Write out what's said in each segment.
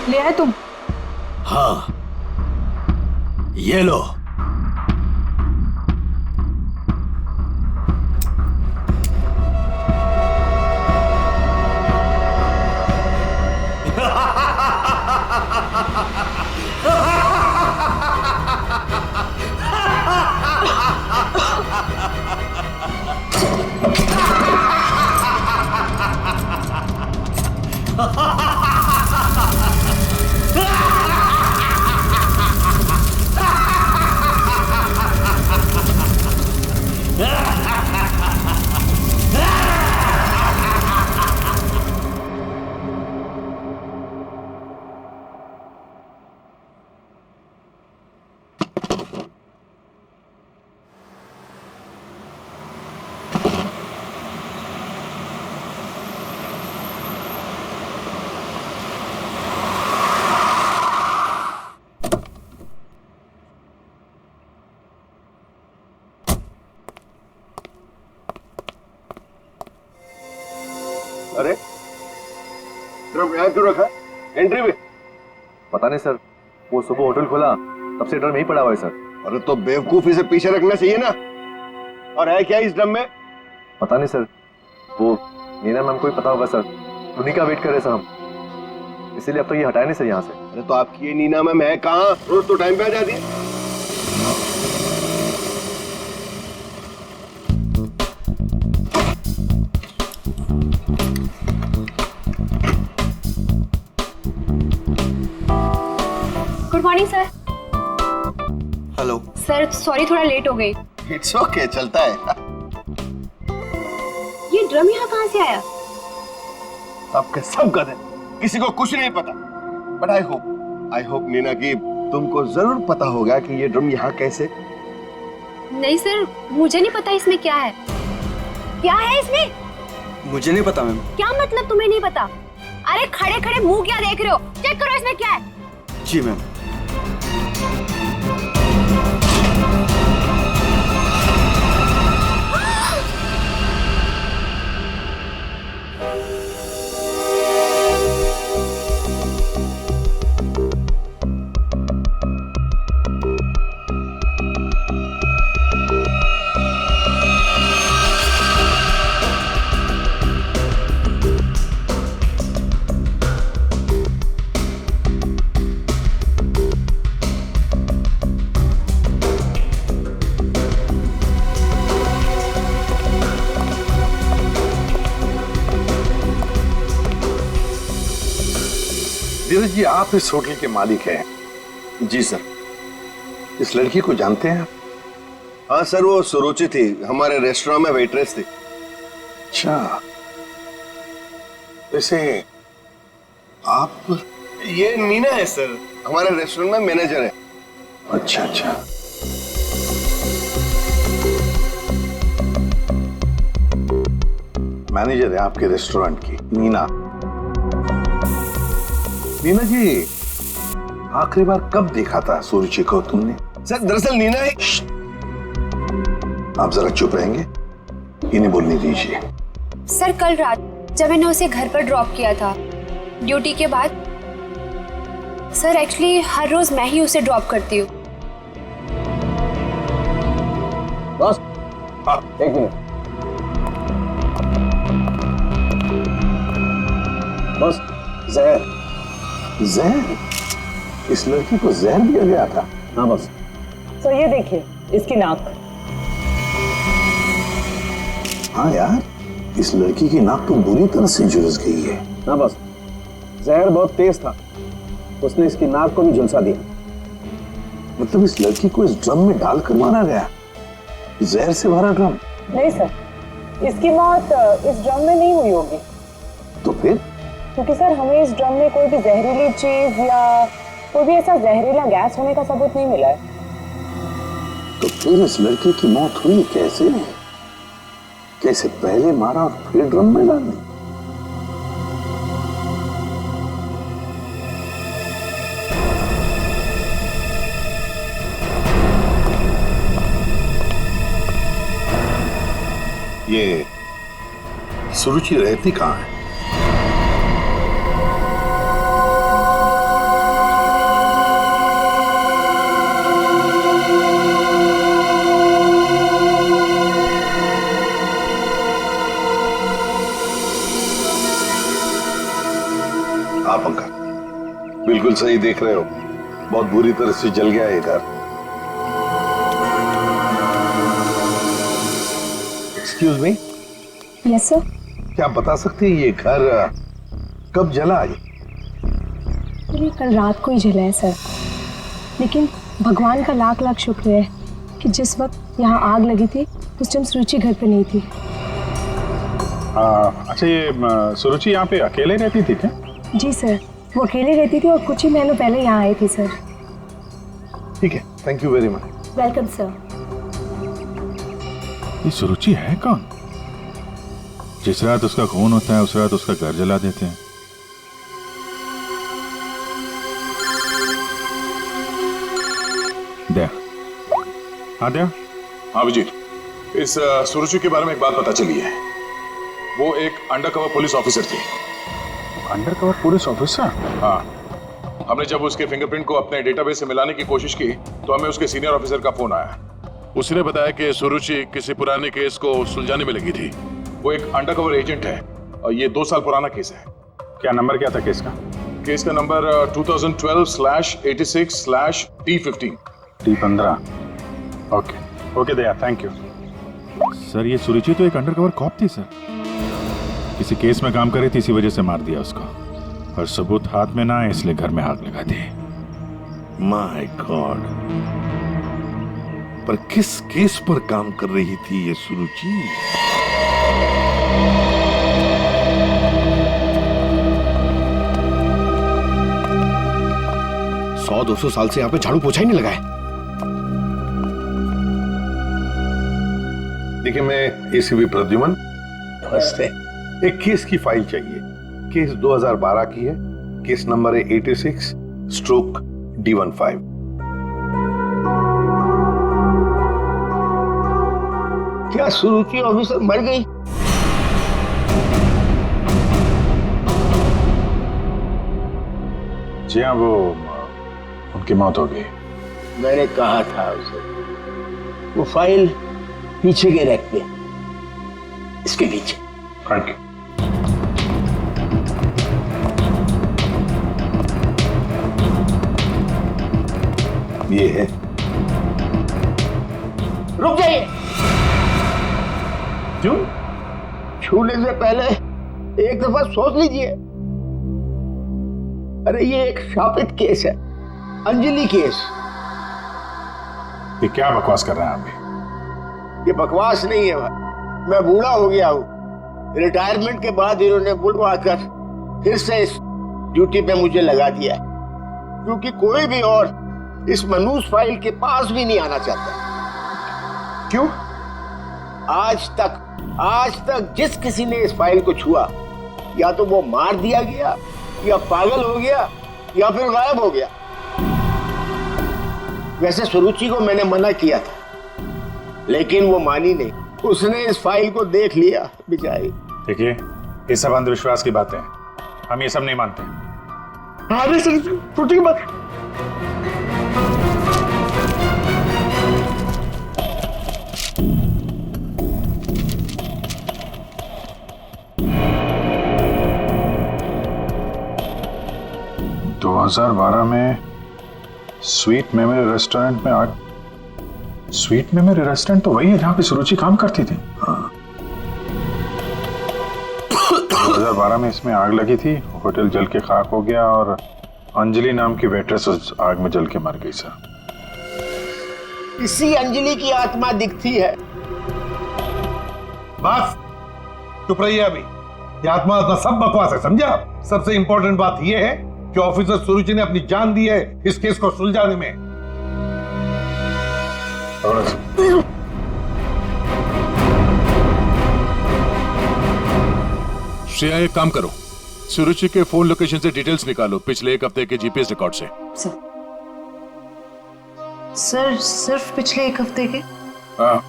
ले आए तुम? हाँ, ये लो। अरे ड्रम यहाँ क्यों रखा? एंट्री में? पता नहीं सर, वो सुबह होटल खोला तब से ड्रम यहीं पड़ा हुआ है सर। अरे तो बेवकूफी से पीछे रखना चाहिए ना। और है क्या इस ड्रम में? पता नहीं सर, वो नीना मैम को ही पता होगा सर, उन्हीं का वेट कर रहे सर हम, इसीलिए अब तो ये हटाए नहीं सर यहाँ से। अरे तो आपकी ये नीना मैम है कहाँ? रोज तो टाइम पे आ जाती है। Good morning sir. Hello sir sorry, थोड़ा लेट हो गई। इट्स ओके, चलता है। ये ड्रम यहाँ कहाँ से आया? सबके सब गधे, किसी को कुछ नहीं पता। बट आई होप नीना की तुमको जरूर पता होगा कि ये ड्रम यहाँ कैसे। नहीं सर, मुझे नहीं पता इसमें क्या है। क्या है इसमें? मुझे नहीं पता मैम। क्या मतलब तुम्हें नहीं पता? अरे खड़े खड़े मुंह क्या देख रहे हो? चेक करो इसमें क्या है। जी मैम। धीरज जी, आप इस होटल के मालिक हैं? जी सर। इस लड़की को जानते हैं? हाँ सर, वो सुरुचि थी, हमारे रेस्टोरेंट में वेट्रेस थी। अच्छा, वैसे आप? ये नीना है सर, हमारे रेस्टोरेंट में मैनेजर है। अच्छा अच्छा। मैनेजर है आपके रेस्टोरेंट की, नीना। नीना जी, आखिरी बार कब देखा था सुरुचि को तुमने? सर दरअसल नीना है। आप जरा चुप रहेंगे, इन्हें बोलने दीजिए। सर कल रात जब मैंने उसे घर पर ड्रॉप किया था ड्यूटी के बाद। सर एक्चुअली हर रोज मैं ही उसे ड्रॉप करती हूँ। बस हाँ, एक मिनट बस। जहर? जहर? इस लड़की को जहर दिया गया था? हाँ बस। तो ये देखिए इसकी नाक। हाँ यार, इस लड़की की नाक तो बुरी तरह से झुलस गई है। हाँ बस, जहर बहुत तेज था, उसने इसकी नाक को भी झुलसा दिया। मतलब इस लड़की को इस ड्रम में डाल कर मारा गया? जहर से भरा ड्रम? नहीं सर, इसकी मौत इस ड्रम में नहीं हुई होगी। तो फिर? क्योंकि सर हमें इस ड्रम में कोई भी जहरीली चीज या कोई भी ऐसा जहरीला गैस होने का सबूत नहीं मिला है। तो फिर इस लड़की की मौत हुई कैसे? कैसे पहले मारा और फिर ड्रम में डाल दी? ये सुरुचि रहती कहाँ है? पंकज, बिल्कुल सही देख रहे हो, बहुत बुरी तरह से जल गया है घर। Excuse me, yes sir. क्या आप बता सकते हैं ये घर कब जला? ये कल रात को ही जला है सर, लेकिन भगवान का लाख लाख शुक्र है कि जिस वक्त यहाँ आग लगी थी उस टाइम सुरुचि घर पे नहीं थी। अच्छा, ये सुरुचि यहाँ पे अकेले रहती थी क्या? जी सर, वो अकेले रहती थी और कुछ ही महीनों पहले यहाँ आई थी सर। ठीक है, thank you very much. Welcome sir. ये सुरुचि है कौन? जिस रात उसका खून होता है उस रात उसका घर जला देते हैं। दया, हाँ दया। हाँ विजय, इस सुरुचि के बारे में एक बात पता चली है। वो एक अंडरकवर पुलिस ऑफिसर थी। Undercover police officer? हाँ, हमने जब उसके फिंगरप्रिंट को अपने डेटाबेस से मिलाने की कोशिश की तो हमें उसके सीनियर ऑफिसर का फोन आया। उसने बताया कि सुरुचि किसी पुराने केस को सुलझाने में लगी थी। वो एक अंडरकवर एजेंट है और ये 2 साल पुराना केस है। क्या नंबर क्या था केस का? केस का number 2012/86/T15। T15। Okay okay Daya, thank you sir. ये सुरुचि तो एक अंडरकवर कॉप थी सर, किसी केस में काम कर रही थी, इसी वजह से मार दिया उसको, और सबूत हाथ में ना आए इसलिए घर में आग लगा दी। माय गॉड, पर किस केस पर काम कर रही थी ये सुरुचि? 100-200 साल से यहाँ पे झाड़ू पोछा ही नहीं लगा है। देखिए, मैं एसीपी प्रद्युमन। नमस्ते। एक केस की फाइल चाहिए। केस 2012 की है, केस नंबर है 86/D15। क्या सुरुचि ऑफिसर मर गई? जी हाँ, वो उनकी मौत हो गई। मैंने कहा था उसे, वो फाइल पीछे के रैक पे, इसके पीछे। Thank you. ये है। रुक जाइए। क्यों? छूने से पहले एक दफा सोच लीजिए। अरे ये एक शापित केस है, अंजलि केस। ये क्या बकवास कर रहे हैं आप भी? ये बकवास नहीं है भाई, मैं बूढ़ा हो गया हूँ। रिटायरमेंट के बाद इन्होंने बुलवा कर फिर से इस ड्यूटी पे मुझे लगा दिया है, क्योंकि कोई भी और इस मनूस फाइल के पास भी नहीं आना चाहता। क्यों? आज तक जिस किसी ने इस फाइल को छुआ, या तो वो मार दिया गया, या पागल हो गया, या फिर गायब हो गया। वैसे सुरुचि को मैंने मना किया था, लेकिन वो मानी नहीं। उसने इस फाइल को देख लिया बेचारी। देखिए, ये सब अंधविश्वास की बातें हैं, हम ये सब नहीं मानते। अरे सर, सुरुचि की बात। तो 2012 में स्वीट मेमोरी रेस्टोरेंट में आग। स्वीट मेमोरी रेस्टोरेंट तो वही है जहां पे सुरुचि काम करती थी। हाँ। 2012 में इसमें आग लगी थी, होटल जल के खाक हो गया और अंजलि नाम की वेट्रेस उस आग में जल के मर गई सर। इसी अंजलि की आत्मा दिखती है। बस चुप रहिए अभी। ये आत्मा सब बकवास है, समझा? सबसे इंपॉर्टेंट बात यह है कि ऑफिसर सुरुचि ने अपनी जान दी है इस केस को सुलझाने में। श्रेया, एक काम करो, सुरुचि के फोन लोकेशन से डिटेल्स निकालो पिछले 1 हफ्ते के जीपीएस रिकॉर्ड से। सर सिर्फ पिछले 1 हफ्ते के? हाँ,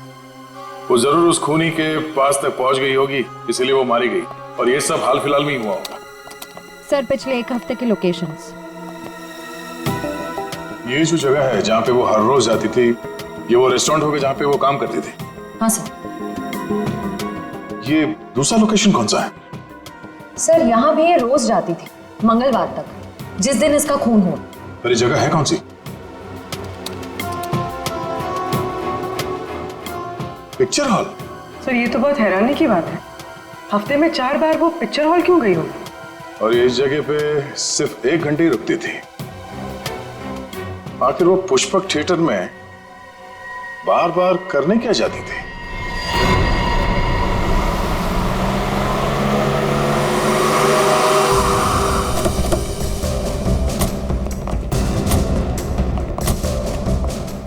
वो जरूर उस खूनी के पास तक पहुंच गई होगी, इसलिए वो मारी गई, और ये सब हाल फिलहाल में ही हुआ होगा। सर पिछले 1 हफ्ते के लोकेशंस। ये जो जगह है जहाँ पे वो हर रोज जाती थी, ये वो रेस्टोरेंट होगा जहाँ पे वो काम करती थी? हाँ सर। ये दूसरा लोकेशन कौन सा है? सर यहाँ भी ये रोज जाती थी, मंगलवार तक, जिस दिन इसका खून हो। पर ये जगह है कौन सी? Picture hall? सर ये तो बहुत हैरानी की बात है, हफ्ते में 4 बार वो पिक्चर हॉल क्यों गई होगी? और ये इस जगह पे सिर्फ 1 घंटे ही रुकती थी। आखिर वो पुष्पक थिएटर में बार बार करने क्या जाती थी?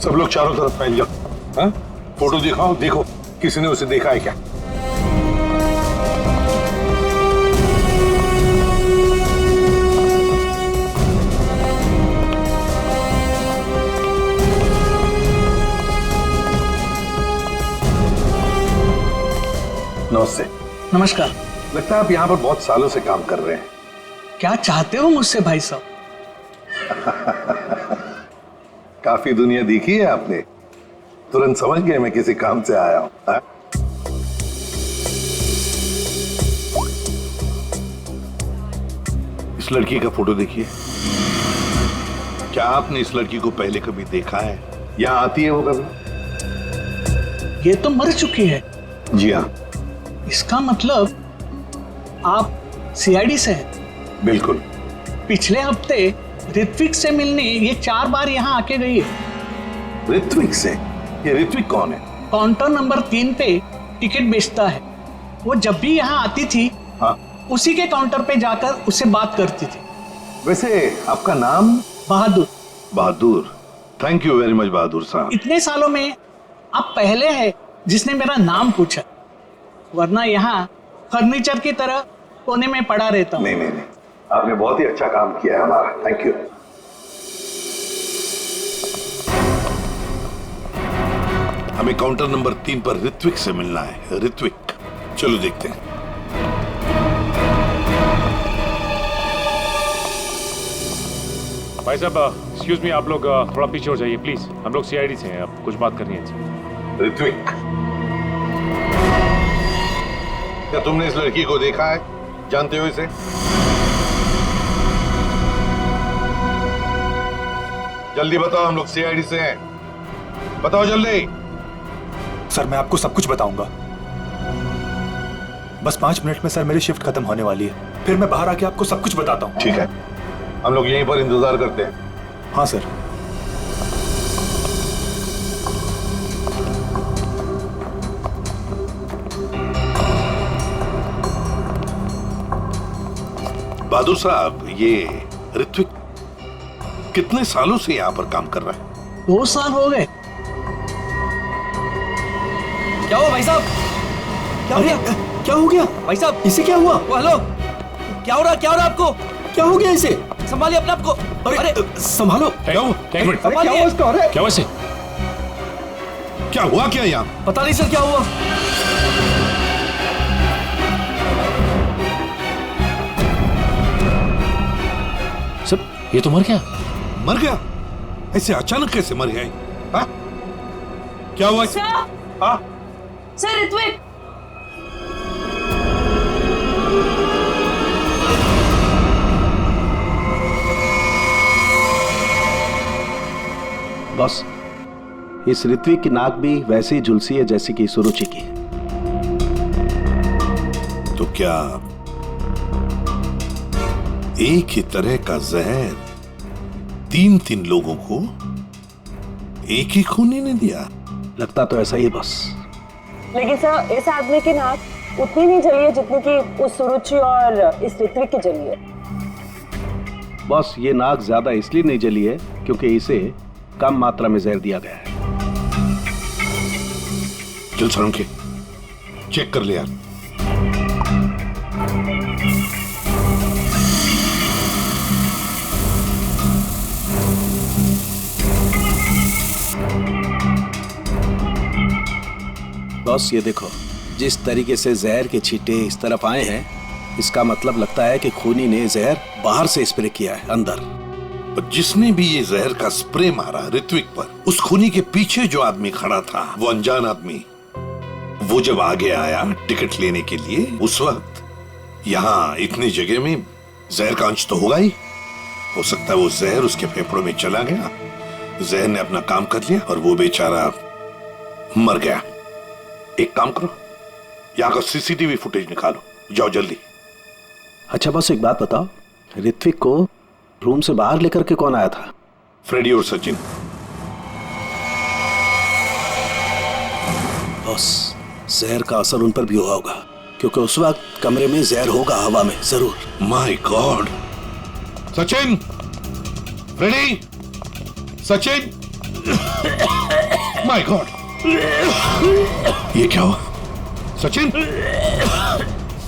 सब लोग चारों तरफ फैल जाओ। हाँ? फोटो दिखाओ, देखो किसी ने उसे देखा है क्या? नमस्ते। नमस्कार। लगता है आप यहाँ पर बहुत सालों से काम कर रहे हैं। क्या चाहते हो मुझसे भाई साहब? काफी दुनिया देखी है आपने, तुरंत समझ गए मैं किसी काम से आया हूं। इस लड़की का फोटो देखिए। क्या आपने इस लड़की को पहले कभी देखा है? यहाँ आती है वो कभी? ये तो मर चुकी है। जी हाँ। इसका मतलब आप सीआईडी से हैं? बिल्कुल। पिछले हफ्ते ऋत्विक से मिलने ये 4 बार यहाँ आके गई है। ऋत्विक से? ये ऋत्विक कौन है? काउंटर नंबर 3 पे टिकट बेचता है। वो जब भी यहाँ आती थी, हाँ, उसी के काउंटर पे जाकर उससे बात करती थी। वैसे आपका नाम? बहादुर। बहादुर, थैंक यू वेरी मच बहादुर साहब। इतने सालों में आप पहले हैं जिसने मेरा नाम पूछा, वरना यहाँ फर्नीचर की तरह कोने में पड़ा रहता हूँ। नहीं, आपने बहुत ही अच्छा काम किया है हमारा, थैंक यू। हमें काउंटर नंबर 3 पर ऋत्विक से मिलना है। ऋत्विक, चलो देखते हैं। भाई साहब, एक्सक्यूज मी, आप लोग थोड़ा पीछे हो जाइए प्लीज। हम लोग सीआईडी से हैं, अब कुछ बात करनी है। ऋत्विक, क्या तुमने इस लड़की को देखा है? जानते हो इसे? जल्दी बताओ, हम लोग सीआईडी से हैं। बताओ जल्दी। सर मैं आपको सब कुछ बताऊंगा, बस 5 मिनट में सर मेरी शिफ्ट खत्म होने वाली है, फिर मैं बाहर आके आपको सब कुछ बताता हूँ। ठीक है, हम लोग यहीं पर इंतजार करते हैं। हाँ सर। बहादुर साहब, ये ऋत्विक कितने सालों से यहाँ पर काम कर रहा है? 2 साल हो गए। क्या हुआ भाई साहब? क्या हो गया? क्या हो गया भाई साहब? इसे क्या हुआ? हेलो, क्या हो रहा आपको? क्या हो गया इसे? संभालिए अपने आप को। अरे संभालो। क्या हुआ? क्या हुआ इसको? अरे क्या हुआ इसे? क्या हुआ क्या यहाँ? पता नहीं सर क्या हुआ। सर ये तो मर गया। मर गया? ऐसे अचानक कैसे मर गया? हाँ? क्या हुआ? हाँ? सर ऋत्विक, बस इस ऋत्विक की नाक भी वैसे ही झुलसी है जैसी कि सुरुचि की। तो क्या एक ही तरह का जहर 3 लोगों को एक ही खूनी ने दिया? लगता तो ऐसा ही है बस। लेकिन सर इस आदमी की नाक उतनी नहीं जली है जितनी कि उस सुरुचि और इस ऋत्विक की जली है। बस ये नाक ज्यादा इसलिए नहीं जली है क्योंकि इसे कम मात्रा में जहर दिया गया है। चल सरोंके, चेक कर ले यार। बस ये देखो, जिस तरीके से जहर के छींटे इस तरफ आए हैं, इसका मतलब लगता है कि खूनी ने जहर बाहर से स्प्रे किया है अंदर। जिसने भी ये जहर का स्प्रे मारा ऋत्विक पर, उस खूनी के पीछे जो आदमी खड़ा था, वो अनजान आदमी, वो जब आगे आया टिकट लेने के लिए, उस वक्त यहाँ इतनी जगह में जहर का अंश तो होगा ही। हो सकता है वो जहर उसके फेफड़ों में चला गया, जहर ने अपना काम कर लिया और वो बेचारा मर गया। एक काम करो, यहाँ का सीसीटीवी फुटेज निकालो, जाओ जल्दी। अच्छा बस एक बात बताओ, ऋत्विक को रूम से बाहर लेकर के कौन आया था? फ्रेडी और सचिन। बॉस, जहर का असर उन पर भी हुआ होगा, क्योंकि उस वक्त कमरे में जहर होगा हवा में जरूर। My god. Sachin, Freddie, Sachin, my god, ये क्या हुआ? सचिन,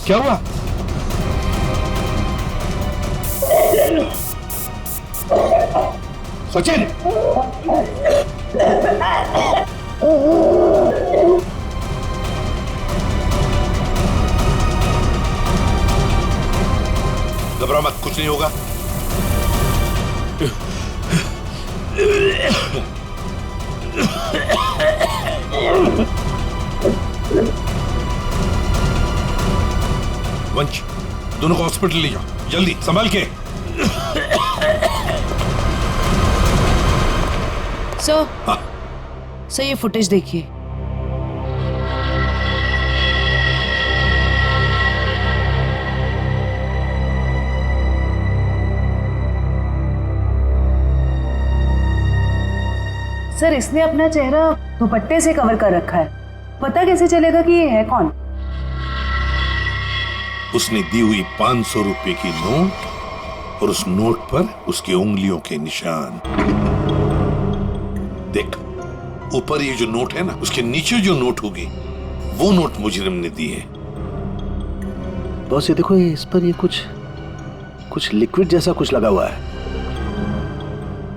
क्या हुआ? सचिन, घबरा मत, कुछ नहीं होगा। वंश, दोनों को हॉस्पिटल ले जाओ, जल्दी, संभाल के। सर, सर ये फुटेज देखिए। सर, इसने अपना चेहरा दुपट्टे से कवर कर रखा है, पता कैसे चलेगा कि ये है कौन? उसने दी हुई 500 रुपए की नोट और उस नोट पर उसकी उंगलियों के निशान। देख, ऊपर ये जो नोट है ना, उसके नीचे जो नोट होगी वो नोट मुजरिम ने दी है। बॉस ये देखो, इस पर ये कुछ लिक्विड जैसा कुछ लगा हुआ है।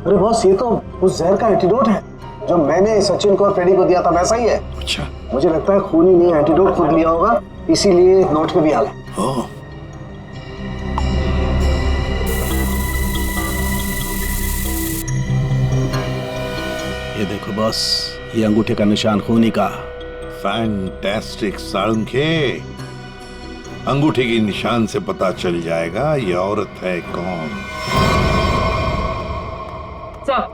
अरे बॉस, ये तो उस जहर का एंटीडोट है जो मैंने सचिन को और फ्रेडी को दिया था, वैसा ही है। अच्छा, मुझे लगता है खूनी ने एंटीडोट खुद लिया होगा, इसीलिए नोट पे भी हाल है। ये देखो बॉस, ये अंगूठे का निशान खूनी का। फैंटास्टिक साळुंखे, अंगूठे के निशान से पता चल जाएगा ये औरत है कौन। सर,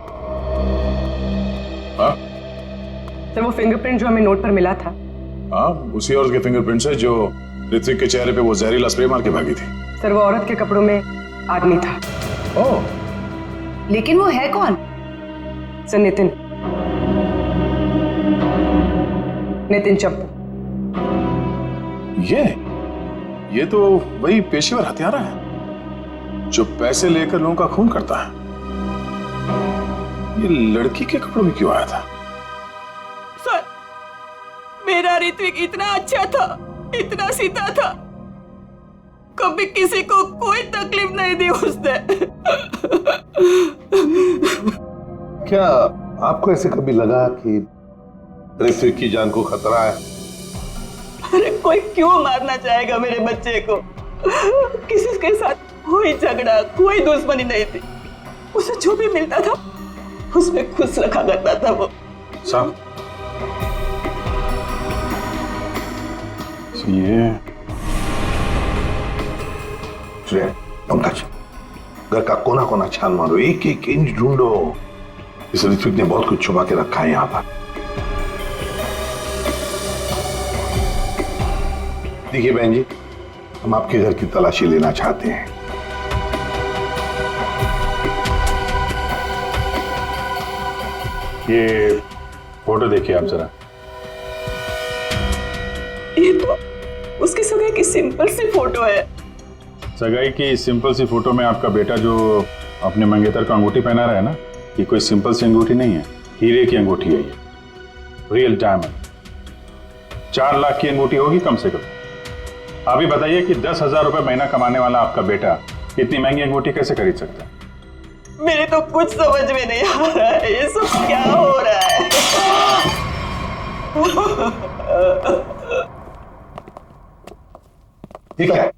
हाँ? सर वो फिंगरप्रिंट जो हमें नोट पर मिला था, हाँ, उसी औरत के फिंगरप्रिंट्स है जो ऋत्विक के चेहरे पे वो जहरीला स्प्रे मार के भागी थी। सर वो औरत के कपड़ों में आदमी था। ओह, लेकिन वो है कौन? सर नितिन चप्पू। ये तो वही पेशेवर हत्यारा है जो पैसे लेकर लोगों का खून करता है। ये लड़की के कपड़ों में क्यों आया था? सर, मेरा ऋत्विक इतना अच्छा था, इतना सीधा था, कभी किसी को कोई तकलीफ नहीं दी उसने। क्या आपको ऐसे कभी लगा कि ऋत्विक की जान को खतरा है? अरे कोई क्यों मारना चाहेगा मेरे बच्चे को? किसी के साथ कोई झगड़ा, कोई दुश्मनी नहीं थी। उसे जो भी मिलता था उसमें खुश रखा करता था वो। साहब, ये पंकज, घर का कोना कोना छान मारो, एक एक इंच ढूंढो। इस ऋत्विक ने बहुत कुछ छुपा के रखा है यहाँ पर। देखिए बहन जी, हम आपके घर की तलाशी लेना चाहते हैं। ये फोटो देखिए आप जरा। ये तो उसकी सगाई की सिंपल सी फोटो है। सगाई की सिंपल सी फोटो में आपका बेटा जो अपने मंगेतर को अंगूठी पहना रहा है ना, ये कोई सिंपल सी अंगूठी नहीं है, हीरे की अंगूठी है ये, रियल डायमंड। 4 लाख की अंगूठी होगी कम से कम। आप ही बताइए कि 10,000 रुपए महीना कमाने वाला आपका बेटा इतनी महंगी अंगूठी कैसे खरीद सकता है? मेरे तो कुछ समझ में नहीं आ रहा है, ये सब क्या हो रहा है? ठीक है,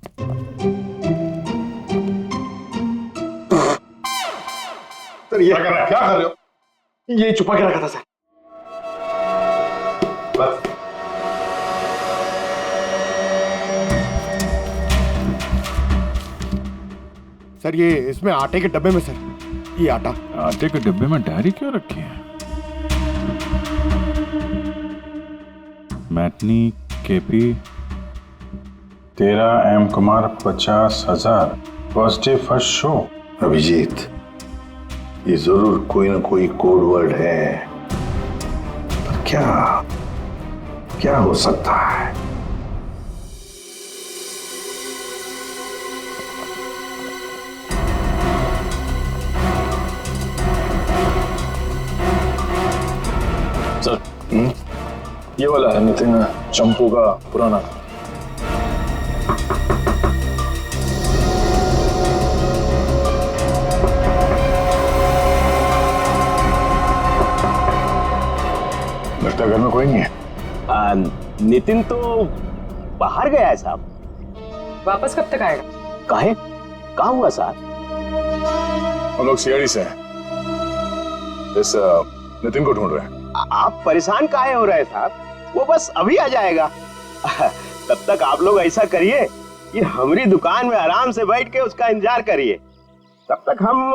सर ये क्या कर रहे हो? ये छुपा के रखा था सर। बस सर ये इसमें आटे के डब्बे में सर, ये आटा। आटे के डब्बे में डायरी क्यों रखी है? Matinee KP 13 M Kumar 50,000 first day first show. Abhijit, ये जरूर कोई ना कोई कोड वर्ड है, पर क्या क्या हो सकता है? सर ये वाला है नितिन चंपू का पुराना। लगता है घर में कोई नहीं है। नितिन तो बाहर गया है साहब। वापस कब तक आएगा? काहे? कहाँ हुआ साहब? हम लोग सीआईडी से हैं, इस नितिन को ढूंढ रहे हैं। आप परेशान काहे हो रहे हैं साहब? वो बस अभी आ जाएगा। तब तक आप लोग ऐसा करिए कि हमारी दुकान में आराम से बैठ के उसका इंतजार करिए, तब तक हम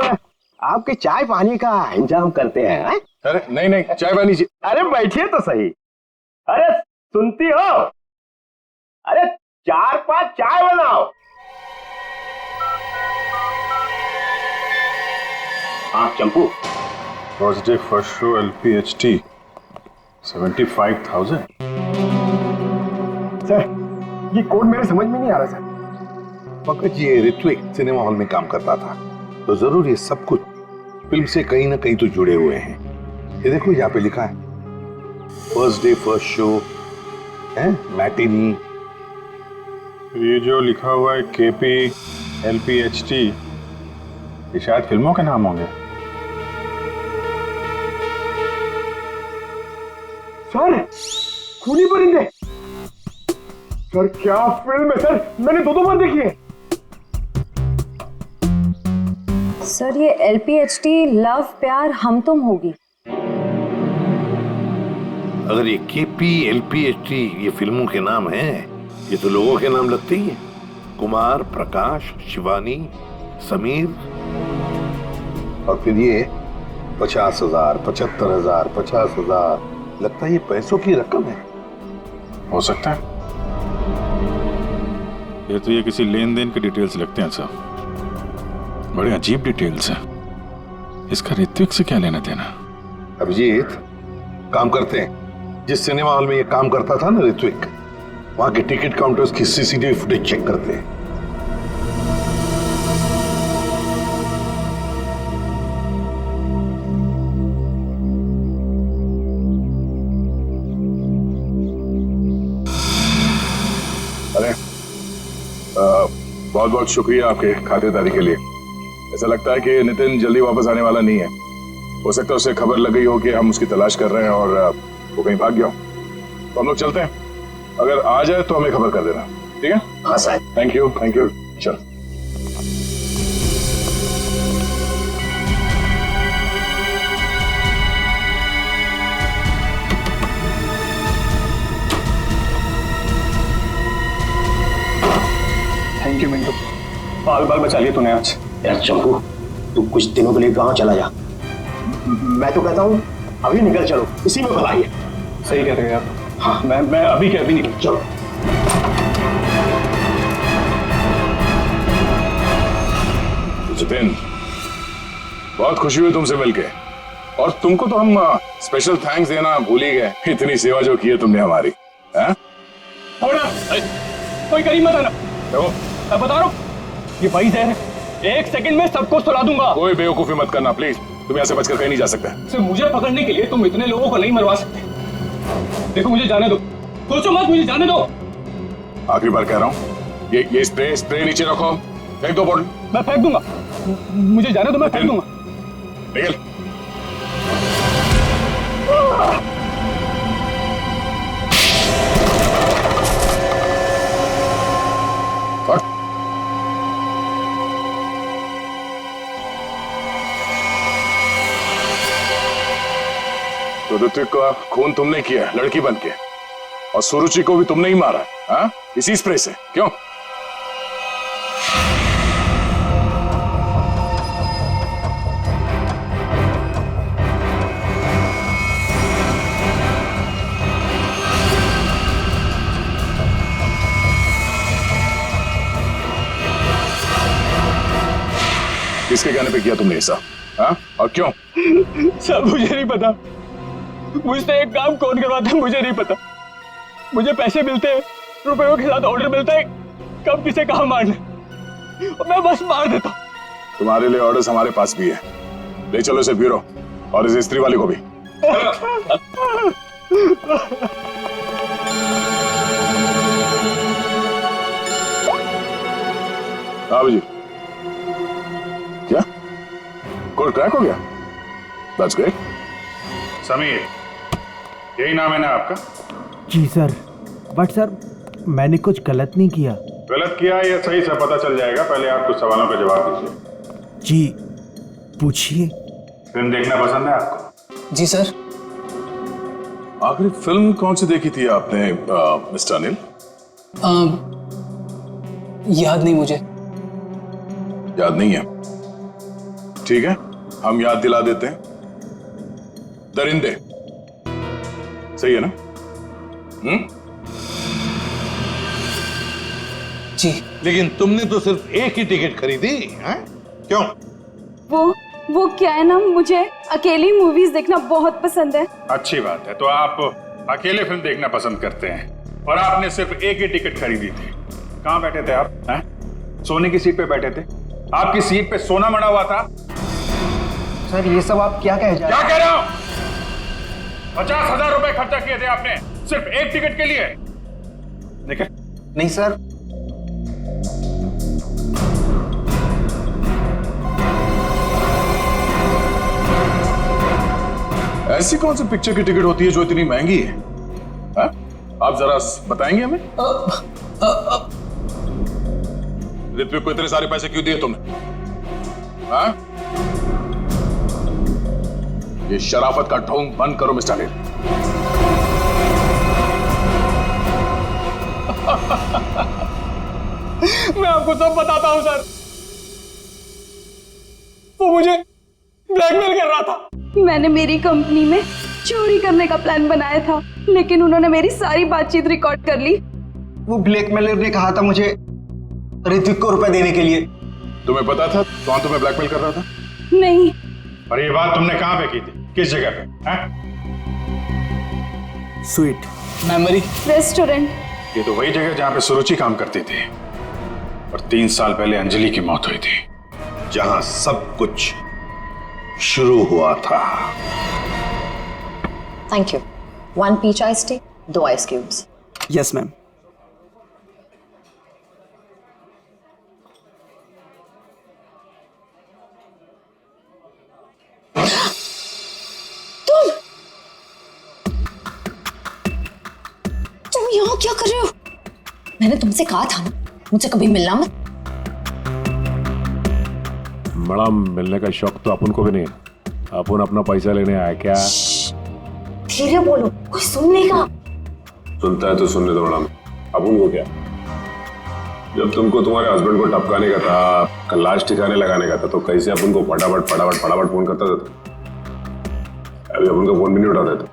आपके चाय पानी का इंतजाम करते हैं। अरे नहीं नहीं, चाय पानी। अरे बैठिए तो सही। अरे सुनती हो? अरे 4-5 चाय बनाओ। हाँ Champu, first day first show LPHT 75,000। Sir ये कोड मेरे समझ में नहीं आ रहा सर। पंकज, ये ऋत्विक सिनेमा हॉल में काम करता था, तो जरूर ये सब कुछ फिल्म से कहीं ना कहीं तो जुड़े हुए हैं। ये देखो यहाँ पे लिखा है फर्स्ट डे फर्स्ट शो है, मैटिनी। ये जो लिखा हुआ है KP LPHT, ये शायद फिल्मों के नाम होंगे। सर खूनी परिंदे, सर क्या फिल्म है सर, मैंने 2 बार देखी है। सर ये LPHT लव प्यार हम तुम होगी। अगर ये KP LPHT ये फिल्मों के नाम हैं, ये तो लोगों के नाम लगते ही हैं। कुमार, प्रकाश, शिवानी, समीर, और फिर ये 50,000, 75,000, 50,000, लगता है ये पैसों की रकम है। हो सकता है। ये तो ये किसी लेन देन के डिटेल्स लगते हैं साहब, बड़े अजीब डिटेल्स हैं। इसका ऋत्विक से क्या लेना देना? अभिजीत, काम करते हैं, जिस सिनेमा हॉल में ये काम करता था ना ऋत्विक, वहां के टिकट काउंटर्स की CCTV फुटेज चेक करते हैं। अरे बहुत बहुत शुक्रिया आपके खातिरदारी के लिए। ऐसा लगता है कि नितिन जल्दी वापस आने वाला नहीं है। हो सकता है उसे खबर लग गई हो कि हम उसकी तलाश कर रहे हैं और वो कहीं भाग गया हो। तो हम लोग चलते हैं, अगर आ जाए तो हमें खबर कर देना, ठीक है? हाँ sir. Thank you thank you. चल। थैंक यू मिंटू, बाल बाल बचा लिया तूने आज। यार चंपू, तू कुछ दिनों के लिए गांव चला जा। मैं तो कहता हूँ अभी निकल चलो, इसी में भलाई है। सही कह रहे हैं आप। हाँ मैं अभी के अभी निकल। चलो। जितेन, बहुत खुशी हुई तुमसे मिलके, और तुमको तो हम स्पेशल थैंक्स देना भूल ही गए, इतनी सेवा जो की है तुमने हमारी। कोई करीब मत आना। मैं बता रहा हूँ, ये भाई जहर है, 1 सेकंड में सबको सुला दूंगा। कोई बेवकूफी मत करना प्लीज, तुम यहाँ से बचकर कहीं नहीं जा सकते। सिर्फ मुझे पकड़ने के लिए तुम इतने लोगों को नहीं मरवा सकते। देखो मुझे जाने दो, सोचो मत, मुझे जाने दो। आखिरी बार कह रहा हूँ, ये स्प्रे नीचे रखो, फेंक दो बॉटल। मैं फेंक दूंगा, मुझे जाने दो, मैं फेंक दूंगा। निकल। तो ऋत्विक का खून तुमने किया लड़की बन के, और सुरुचि को भी तुमने ही मारा, हाँ? इसी स्प्रे से, क्यों? किसके कहने पे किया तुमने ऐसा? हाँ? और क्यों? सब मुझे नहीं पता। मुझसे एक काम कौन करवाता है मुझे नहीं पता। मुझे पैसे मिलते हैं, रुपयों के साथ ऑर्डर मिलता है कब किसे कहाँ मारना, और मैं बस मार देता हूँ। तुम्हारे लिए ऑर्डर्स हमारे पास भी है। ले चलो इसे ब्यूरो और इस स्त्री वाले को भी। हाँ जी, क्या कोड क्रैक हो गया? That's great. समीर, यही नाम है ना आपका? जी सर, बट सर मैंने कुछ गलत नहीं किया। गलत किया या सही से पता चल जाएगा, पहले आप कुछ सवालों का जवाब दीजिए। जी पूछिए। फिल्म देखना पसंद है आपको? जी सर। आखिरी फिल्म कौन सी देखी थी आपने मिस्टर अनिल? याद नहीं मुझे। याद नहीं है? ठीक है, हम याद दिला देते हैं। दरिंदे सही है ना? जी। लेकिन तुमने तो सिर्फ एक ही टिकट खरीदी है? क्यों? वो क्या है ना, मुझे अकेली मूवीज देखना बहुत पसंद है। अच्छी बात है, तो आप अकेले फिल्म देखना पसंद करते हैं और आपने सिर्फ एक ही टिकट खरीदी थी। कहाँ बैठे थे आप? हैं? सोने की सीट पे बैठे थे? आपकी सीट पे सोना मड़ा हुआ था? सर ये सब आप क्या कह क्या कह रहे हो? 50,000 रुपए खर्चा किए थे आपने सिर्फ एक टिकट के लिए। देखिए नहीं सर। ऐसी कौन सी पिक्चर की टिकट होती है जो इतनी महंगी है? हा? आप जरा बताएंगे हमें? ऋत्विक को इतने सारे पैसे क्यों दिए तुमने? हा? ये शराफत का ढोंग बंद करो मिस्टर अनिल। मैं आपको सब बताता हूं सर। वो मुझे ब्लैकमेल कर रहा था। मैंने मेरी कंपनी में चोरी करने का प्लान बनाया था, लेकिन उन्होंने मेरी सारी बातचीत रिकॉर्ड कर ली। वो ब्लैकमेलर ने कहा था मुझे ऋत्विक को रुपए देने के लिए। तुम्हें पता था कौन तुम्हें ब्लैकमेल कर रहा था? नहीं। और ये बात तुमने कहां पे की थी? किस जगह पे? Sweet memory restaurant. ये तो वही जगह जहां पे सुरुचि काम करती थी और 3 साल पहले अंजलि की मौत हुई थी। जहां सब कुछ शुरू हुआ था। Thank you. 1 peach ice tea, 2 ice cubes. Yes ma'am. तुम यहाँ क्या कर रहे हो? मैंने तुमसे कहा था ना मुझसे कभी मिलना मत। मैडम, मिलने का शौक तो अपन को भी नहीं है। अपन अपना पैसा लेने आया क्या? धीरे बोलो, कोई सुन लेगा। सुनता है तो सुनने दो मैडम। अपन को क्या? जब तुमको तुम्हारे हस्बैंड को टपकाने का था, लाश ठिकाने लगाने का था, तो कैसे अपन को फटाफट फटाफट फटाफट फोन करता था? अभी अपन का फोन भी नहीं उठाते थे।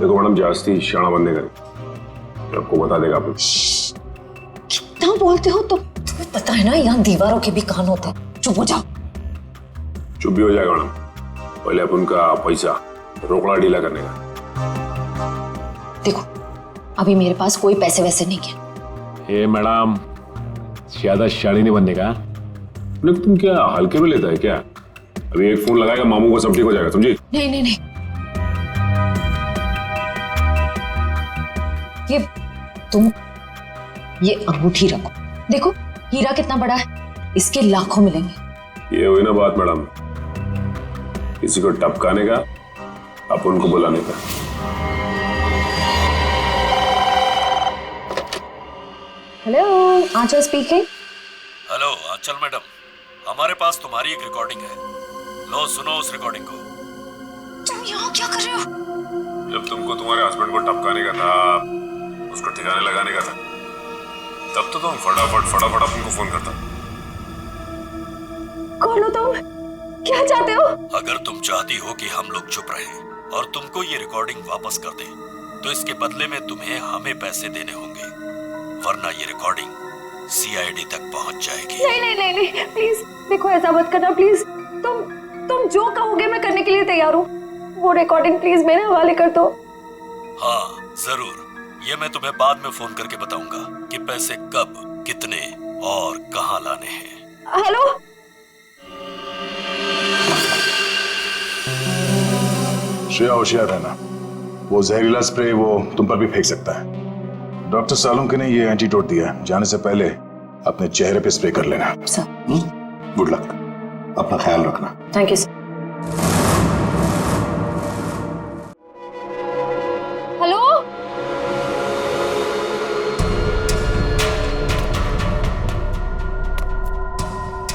देखो मैडम, जास्ती शाना बंदे करें, आपको बता देगा अपन। कितना बोलते हो तुम? तुम्हें पता है ना यहाँ दीवारों के भी कान होते हैं। चुप हो जाओ। चुप भी हो जाएगा मैडम। पहले अपन का पैसा रोकड़ा ढीला करने का। देखो अभी मेरे पास कोई पैसे वैसे नहीं है। ए मैडम, ज्यादा शाड़ी नहीं बनने का। तुम क्या हल्के में लेता है क्या? अभी एक फोन लगाएगा मामू को सब ठीक हो जाएगा, समझी? नहीं नहीं नहीं, ये अंगूठी रखो। देखो हीरा कितना बड़ा है, इसके लाखों मिलेंगे। ये हुई ना बात मैडम, किसी को टपकाने का, अपन को बुलाने का। हेलो, आंचल स्पीकिंग। हेलो आंचल मैडम, हमारे पास तुम्हारी एक रिकॉर्डिंग है। लो सुनो उस रिकॉर्डिंग को। तुम यहाँ क्या कर रहे हो? जब तुमको तुम्हारे हस्बैंड को टपकाने का था, उसको ठिकाने लगाने का था, तब तो तुम फटाफट अपन को फोन करता। कौन हो तुम? क्या चाहते हो? अगर तुम चाहती हो कि हम लोग चुप रहें और तुमको ये रिकॉर्डिंग वापस कर दें, तो इसके बदले में तुम्हें हमें पैसे देने होंगे, वरना ये रिकॉर्डिंग सीआईडी तक पहुंच जाएगी। नहीं नहीं नहीं नहीं, प्लीज देखो ऐसा मत करना प्लीज। तुम जो कहोगे मैं करने के लिए तैयार हूँ। वो रिकॉर्डिंग प्लीज मेरे हवाले कर दो। हाँ जरूर, ये मैं तुम्हें बाद में फोन करके बताऊंगा कि पैसे कब, कितने और कहाँ लाने हैं। हेलो, श्रेया होशियार रहना, वो जहरीला स्प्रे वो तुम पर भी फेंक सकता है। डॉक्टर सालुंके ने ये एंटीडोट दिया, जाने से पहले अपने चेहरे पे स्प्रे कर लेना। गुड लक, अपना ख्याल रखना। Thank you sir. हेलो,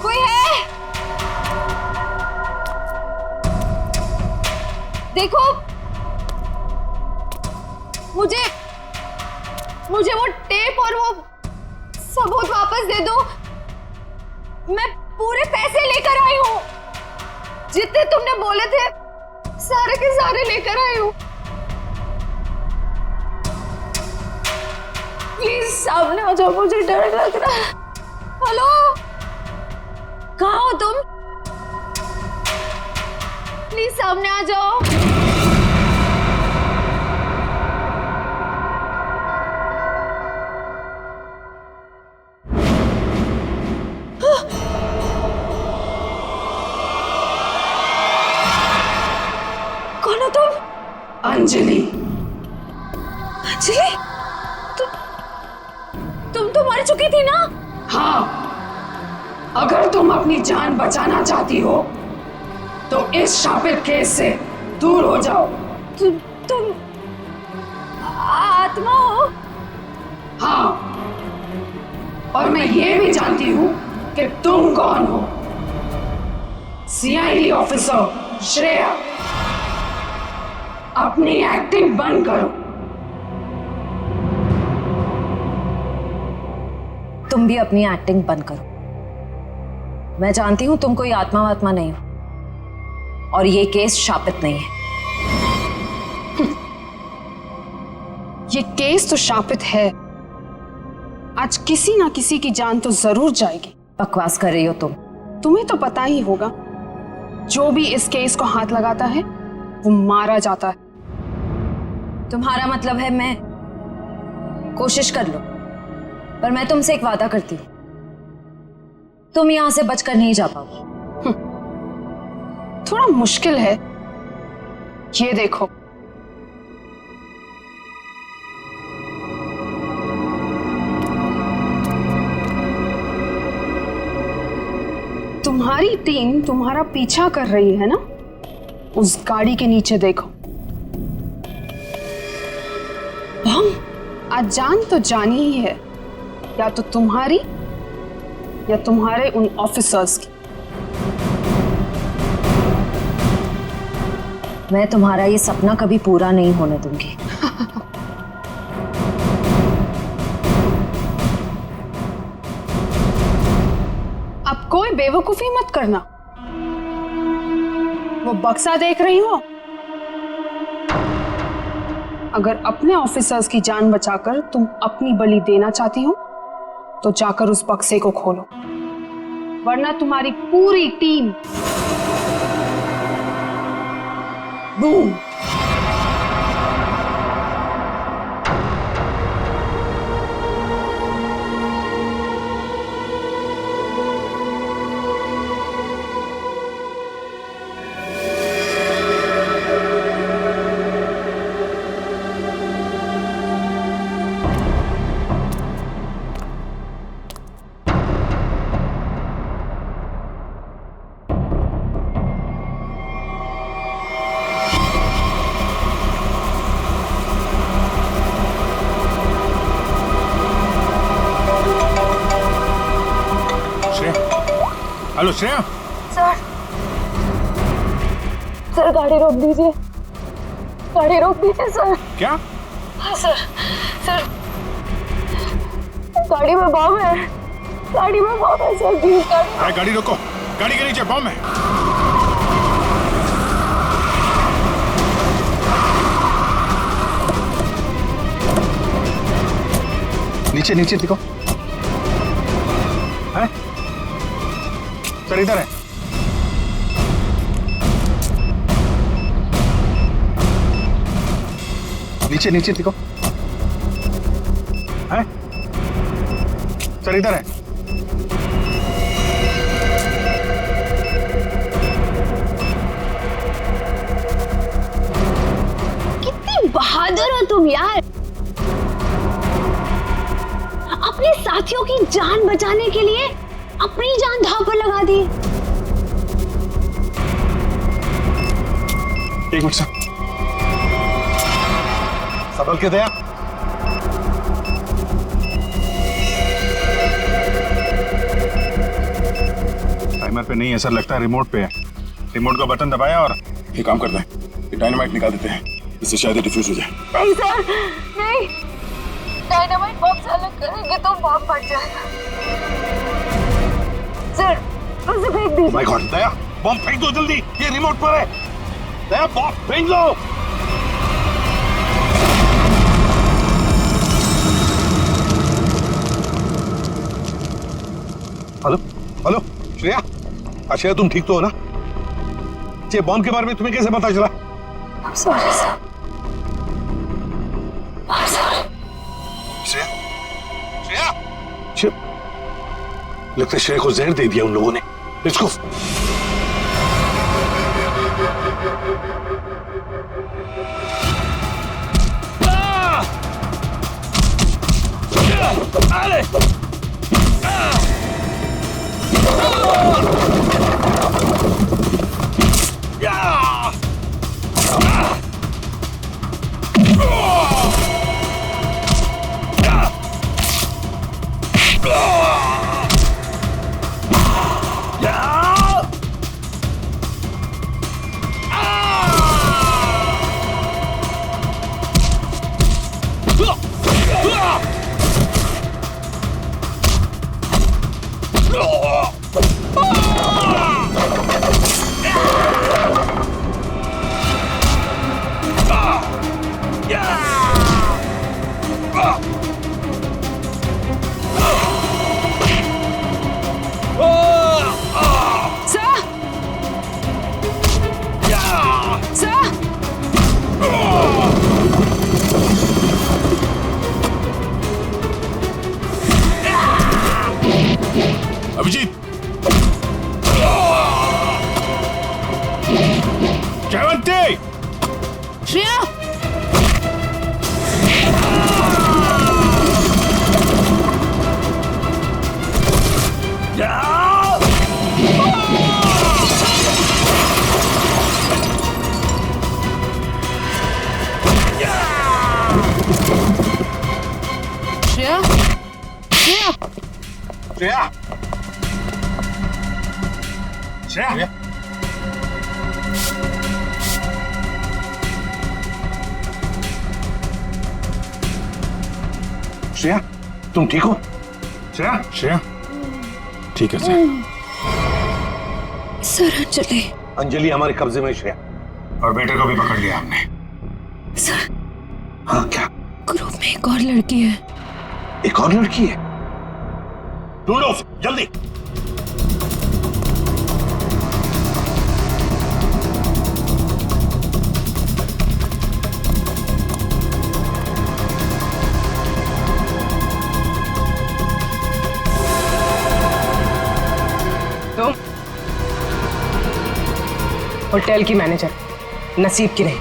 कोई है? देखो, मुझे वो टेप और वो सबूत वापस दे दो। मैं पूरे पैसे लेकर आई हूँ, जितने तुमने बोले थे सारे के सारे लेकर आई हूँ। प्लीज सामने आ जाओ, मुझे डर लग रहा है। हेलो, कहाँ हो तुम? प्लीज सामने आ जाओ। कौन हो तुम? अंजलि। अंजलि, तुम तो मर चुकी थी ना? हाँ, अगर तुम अपनी जान बचाना चाहती हो तो इस शापित केस से दूर हो जाओ। तुम आत्मा हो? हाँ, और मैं ये भी जानती हूँ कि तुम कौन हो। सीआईडी ऑफिसर श्रेया, अपनी एक्टिंग बंद करो। तुम भी अपनी एक्टिंग बंद करो। मैं जानती हूं तुम कोई आत्मा वात्मा नहीं हो, और ये केस शापित नहीं है। ये केस तो शापित है। आज किसी ना किसी की जान तो जरूर जाएगी। बकवास कर रही हो तुम। तुम्हें तो पता ही होगा, जो भी इस केस को हाथ लगाता है वो मारा जाता है। तुम्हारा मतलब है मैं कोशिश कर लो, पर मैं तुमसे एक वादा करती हूं, तुम यहां से बचकर नहीं जा पाओगी। थोड़ा मुश्किल है। ये देखो, तुम्हारी टीम तुम्हारा पीछा कर रही है ना? उस गाड़ी के नीचे देखो। आज जान तो जानी ही है, या तो तुम्हारी या तुम्हारे उन ऑफिसर्स की। मैं तुम्हारा ये सपना कभी पूरा नहीं होने दूंगी। अब कोई बेवकूफी मत करना। वो बक्सा देख रही हो? अगर अपने ऑफिसर्स की जान बचाकर तुम अपनी बलि देना चाहती हो तो जाकर उस बक्से को खोलो, वरना तुम्हारी पूरी team boom. Hello Shreya. Sir गाड़ी रोक दीजिए, गाड़ी रोक दीजिए सर। क्या? हाँ सर, गाड़ी में बम है, गाड़ी में बम है सर। प्लीज गाड़ी रोको, गाड़ी के नीचे बम है। नीचे नीचे देखो। सर इधर है। नीचे नीचे देखो। है सर इधर है। कितनी बहादुर हो तुम यार, अपने साथियों की जान बचाने के लिए अपनी जान दांव पर लगा दी। एक मिनट सर, संभल के दया। टाइमर पे नहीं है सर, लगता है रिमोट पे है। रिमोट का बटन दबाया और ये काम करते हैं। ये डायनामाइट निकाल देते हैं, इससे शायद डिफ्यूज हो जाए। नहीं सर नहीं, डायनामाइट बम से अलग करेंगे तो बम फट जाएगा। सर उसे फेंक दीजिए। माय गॉड, दया बम फेंक दो जल्दी, ये रिमोट पर है। दया बम फेंक दो। हेलो हेलो श्रेया, श्रेया तुम ठीक तो हो ना? ये बॉम्ब के बारे में तुम्हें कैसे पता चला? Sorry sir. श्रेया, श्रेया, लगता है श्रेया को जहर दे दिया उन लोगों ने। Let's go. अभिजीत, जयवंती, श्रेया, श्रेया, श्रेया, श्रेया, श्रेया, श्रेया तुम ठीक हो? श्रेया, श्रेया ठीक है सर। सर अंजलि, अंजलि हमारे कब्जे में। श्रेया और बेटे को भी पकड़ लिया हमने। सर हाँ क्या? ग्रुप में एक और लड़की है। एक और लड़की है? ढूंढो उसे जल्दी। तुम होटल की मैनेजर, नसीब की नहीं।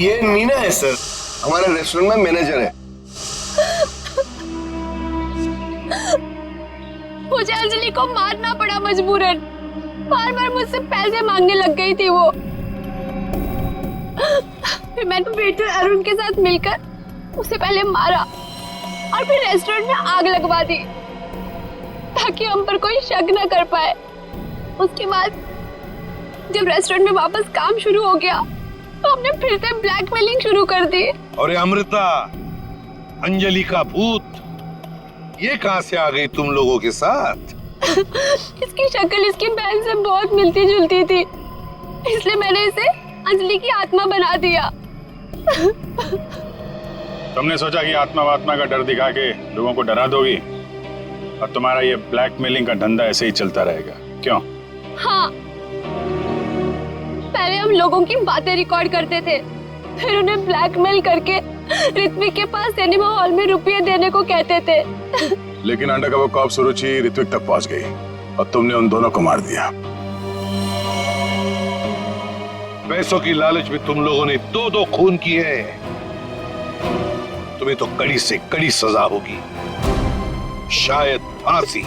ये मीना है सर, हमारे रेस्टोरेंट में मैनेजर है। मुझे अंजलि को मारना पड़ा मजबूरन। बार बार मुझसे पैसे मांगने लग गई थी वो। फिर मैंने वेटर अरुण के साथ मिलकर उसे पहले मारा और फिर रेस्टोरेंट में आग लगवा दी ताकि हम पर कोई शक न कर पाए। उसके बाद जब रेस्टोरेंट में वापस काम शुरू हो गया तो हमने फिर से ब्लैकमेलिंग शुरू कर दी। और अमृता, अंजलि का भूत, ये कहां से आ गई तुम लोगों के साथ? इसकी शक्ल इसकी बहन से बहुत मिलती जुलती थी, इसलिए मैंने इसे अंजलि की आत्मा बना दिया। तुमने सोचा कि आत्मा वात्मा का डर दिखा के लोगों को डरा दोगी, और तुम्हारा ये ब्लैकमेलिंग का धंधा ऐसे ही चलता रहेगा, क्यों? हाँ, पहले हम लोगों की बातें रिकॉर्ड करते थे, फिर उन्हें ब्लैकमेल करके ऋत्विक के पास सिनेमा हॉल में रुपये देने को कहते थे। लेकिन अंडरकवर कॉप सुरुचि ऋत्विक तक पहुंच गई और तुमने उन दोनों को मार दिया। पैसों की लालच में तुम लोगों ने 2-2 खून किए हैं। तुम्हें तो कड़ी से कड़ी सजा होगी, शायद फांसी।